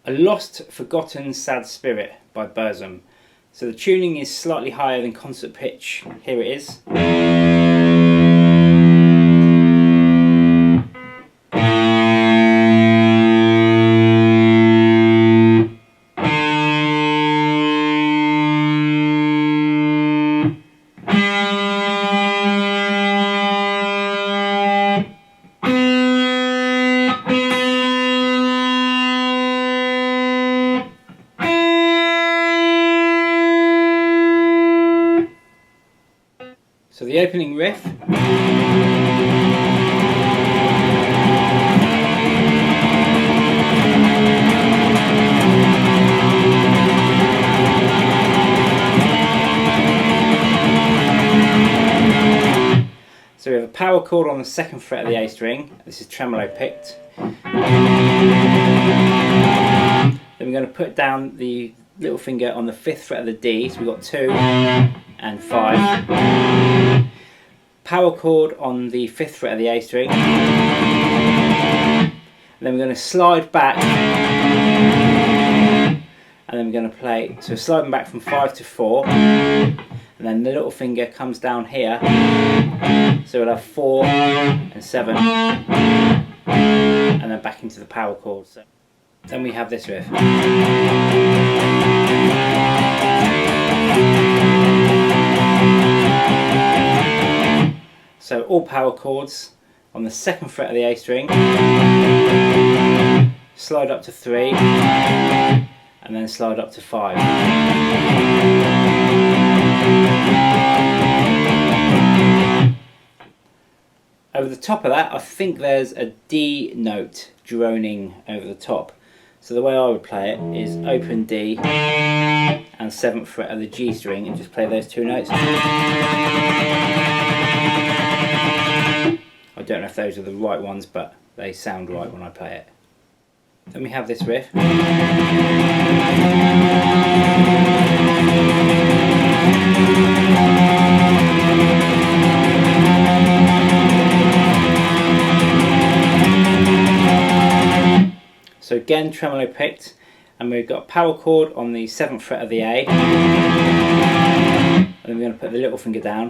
A Lost, Forgotten, Sad Spirit by Burzum. So the tuning is slightly higher than concert pitch. Here it is. So the opening riff. So we have a power chord on the 2nd fret of the A string. This is tremolo picked. Then we're going to put down the little finger on the 5th fret of the D. So we've got 2 and 5. Power chord on the 5th fret of the A string. And then we're going to slide back. And then we're going to play, so sliding back from 5 to 4. And then the little finger comes down here. So we'll have 4 and 7. And then back into the power chord. So then we have this riff. So all power chords on the 2nd fret of the A string, slide up to 3, and then slide up to 5. Over the top of that, I think there's a D note droning over the top. So the way I would play it is open D and 7th fret of the G string and just play those 2 notes. I don't know if those are the right ones, but they sound right when I play it. Then we have this riff. So again, tremolo picked, and we've got a power chord on the 7th fret of the A, and then we're going to put the little finger down.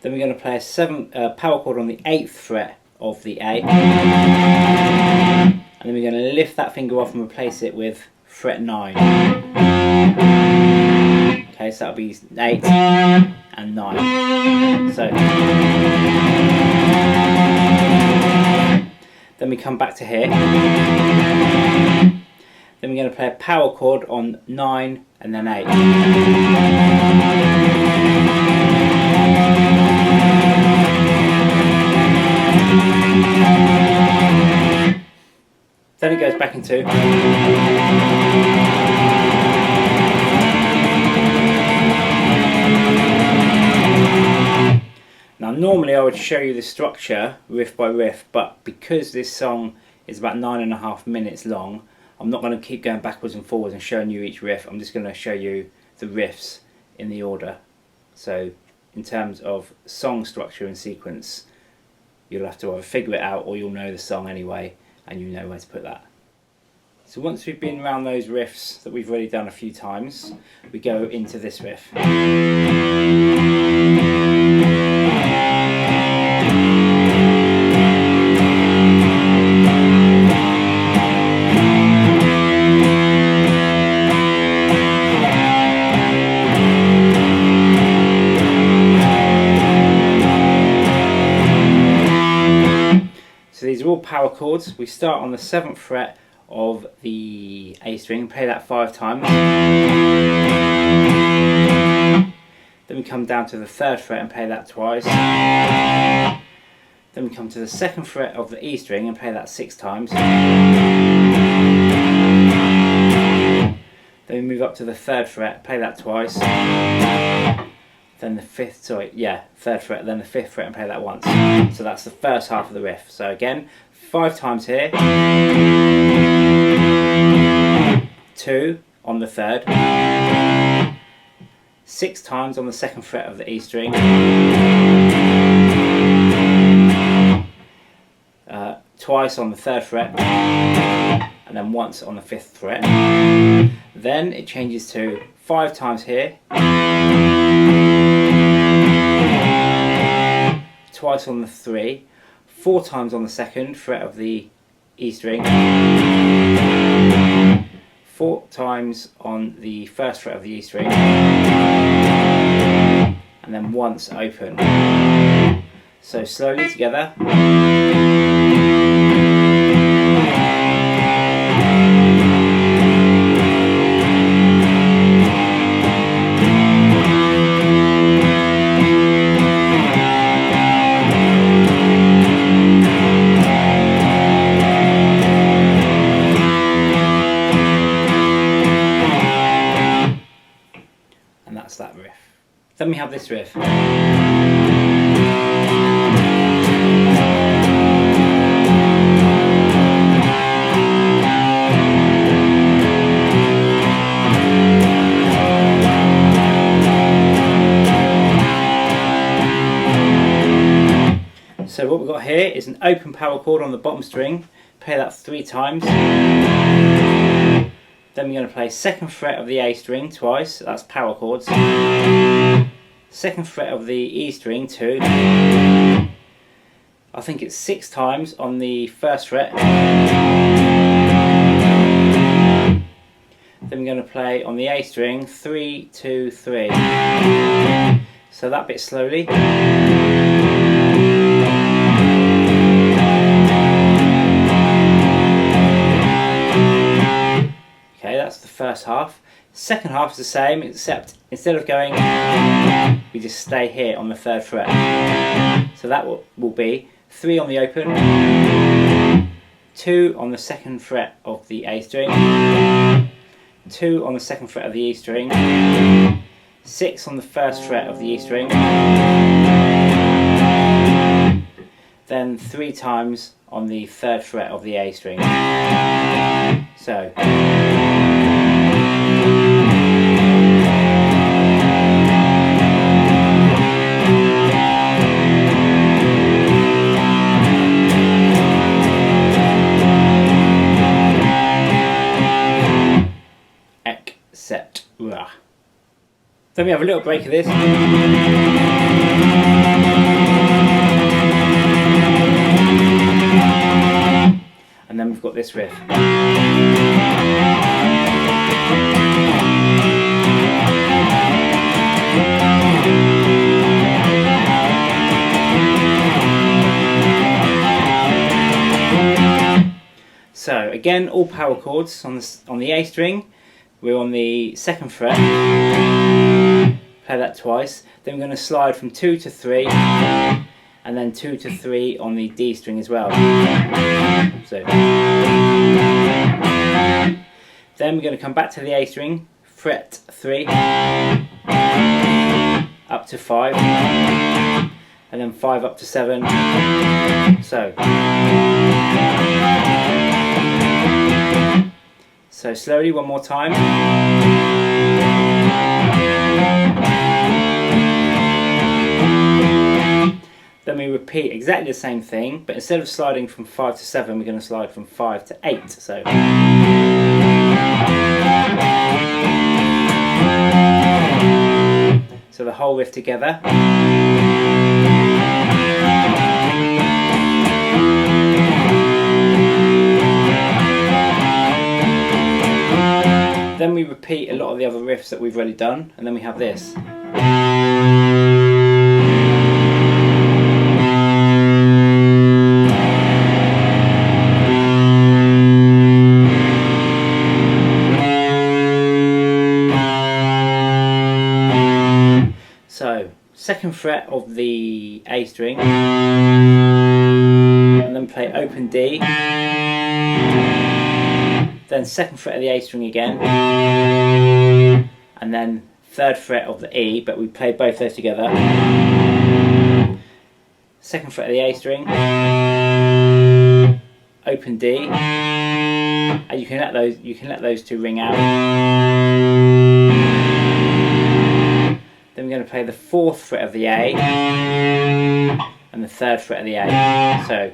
Then we're going to play a power chord on the 8th fret of the A, and then we're going to lift that finger off and replace it with fret 9. Okay, so that'll be 8 and 9. So then we come back to here. Then we're going to play a power chord on 9 and then 8. Then it goes back into. Now normally I would show you the structure riff by riff, but because this song is about 9.5 minutes long, I'm not going to keep going backwards and forwards and showing you each riff. I'm just going to show you the riffs in the order. So in terms of song structure and sequence, you'll have to either figure it out or you'll know the song anyway and you know where to put that. So once we've been around those riffs that we've already done a few times, we go into this riff. So these are all power chords. We start on the 7th fret of the A string and play that 5 times. Then we come down to the 3rd fret and play that twice. Then we come to the 2nd fret of the E string and play that 6 times. Then we move up to the 3rd fret, play that twice. Then the 3rd fret, then the 5th fret and play that once. So that's the first half of the riff. So again, 5 times here. 2 on the 3rd, 6 times on the 2nd fret of the E string, twice on the 3rd fret, and then once on the 5th fret. Then it changes to 5 times here, twice on the 3, 4 times on the 2nd fret of the E string, 4 times on the 1st fret of the E string, and then once open. So slowly together. And that's that riff. Then we have this riff. So what we've got here is an open power chord on the bottom string. Play that 3 times. Then we're going to play 2nd fret of the A string twice, that's power chords. 2nd fret of the E string 2. I think it's 6 times on the 1st fret. Then we're going to play on the A string 3, 2, 3. So that bit slowly. Okay, that's the first half. Second half is the same, except instead of going, we just stay here on the 3rd fret. So that will be 3 on the open, 2 on the 2nd fret of the A string, 2 on the 2nd fret of the E string, 6 on the 1st fret of the E string, then 3 times on the 3rd fret of the A string. So etc. Then we have a little break of this. And then we've got this riff. So again, all power chords on the A string. We're on the 2nd fret. Play that twice. Then we're going to slide from 2 to 3, and then 2 to 3 on the D string as well. So then we're going to come back to the A string, fret 3, up to 5, and then 5 up to 7. So slowly, one more time. Then we repeat exactly the same thing, but instead of sliding from 5 to 7, we're going to slide from 5 to 8. So the whole riff together. Then we repeat a lot of the other riffs that we've already done, and then we have this. So, 2nd fret of the A string, and then play open D. Then 2nd fret of the A string again, and then 3rd fret of the E, but we play both those together. 2nd fret of the A string, open D, and you can let those two ring out. Then we're going to play the 4th fret of the A and the 3rd fret of the A. So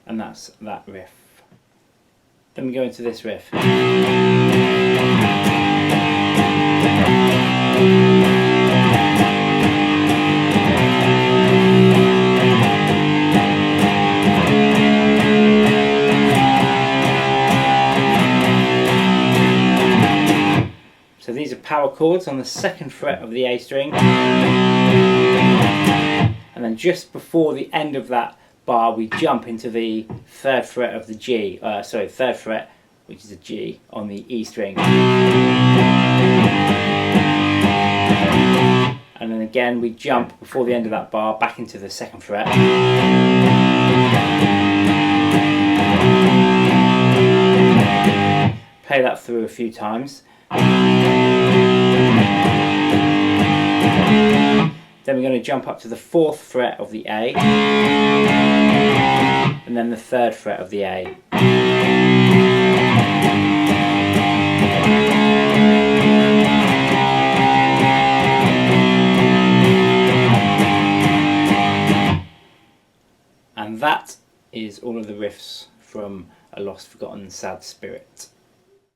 and that's that riff. Then we go into this riff. So these are power chords on the 2nd fret of the A string, and then just before the end of that bar we jump into the 3rd fret of the G, 3rd fret, which is a G, on the E string. And then again we jump before the end of that bar back into the 2nd fret. Play that through a few times. Then we're going to jump up to the 4th fret of the A, and then the 3rd fret of the A. And that is all of the riffs from A Lost, Forgotten, Sad Spirit.